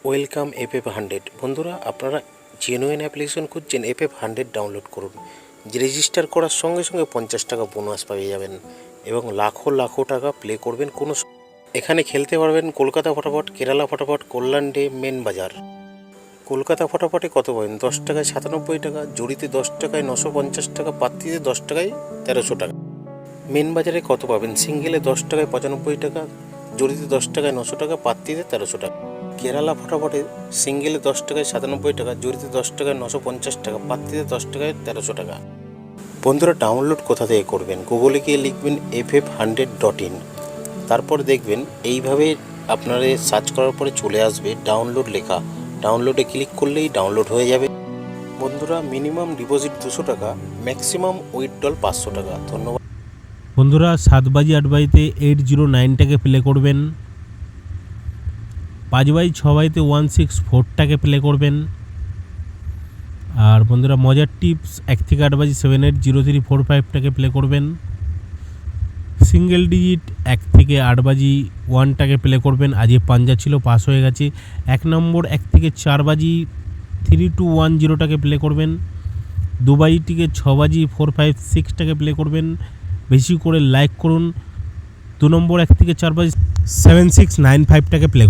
Welcome FF100। বন্ধুরা, আপনারা genuine application খুঁজছেন, FF100 ডাউনলোড করুন। রেজিস্টার করার সঙ্গে সঙ্গে 50 টাকা বোনাস পেয়ে যাবেন এবং লাখো লাখো টাকা প্লে করবেন। এখানে খেলতে পারবেন কলকাতা ফটাফট, কেরালা ফটাফট, কল্যাণ ডে, মেন বাজার। কলকাতা ফটাফটে কত পাবেন? 10 টাকায় 97 টাকা, জড়িতে 10 টাকায় 950 টাকা, পাত্তিতে 10 টাকায় 1300 টাকা। মেন বাজারে কত পাবেন? সিঙ্গেলে 10 টাকায় 95 টাকা, জড়িতে 10 টাকায় 900 টাকা, পাত্তিতে 1300 টাকা। কেরালা ফটাফটে সিঙ্গেলে 10 টাকায় 97 টাকা, জড়িতে 10 টাকায় 950 টাকা, পাত্তিতে 10 টাকায় 1300 টাকা। বন্ধুরা, ডাউনলোড কোথা থেকে করবেন? গুগলে গিয়ে লিখবেন ff100.in, তারপর দেখবেন এইভাবে আপনারা সার্চ করার পরে চলে আসবে ডাউনলোড লেখা। ডাউনলোডে ক্লিক করলেই ডাউনলোড হয়ে যাবে। বন্ধুরা, মিনিমাম ডিপোজিট 200 টাকা, ম্যাক্সিমাম উইথড্রল 500 টাকা। ধন্যবাদ। বন্ধুরা, 7 বাজি 8 বাজিতে 809টাকে প্লে করবেন, 5 বাজি 6 বাজিতে 164টাকে প্লে করবেন। আর বন্ধুরা, মজার টিপস, 1 থেকে 8 বাজি 780345টাকে প্লে করবেন। সিঙ্গেল ডিজিট 1 থেকে 8 বাজি 1টাকে প্লে করবেন। আজ পাঞ্জা ছিল, পাস হয়ে গেছে। 1 নম্বর 1 থেকে 4 বাজি 3210টাকে প্লে করবেন। 2 বাজিটিকে 6 বাজি 456টাকে প্লে করবেন। বেশি করে লাইক করুন। 2 নম্বর 1 থেকে 4 বাজি 7695টাকে প্লে করুন।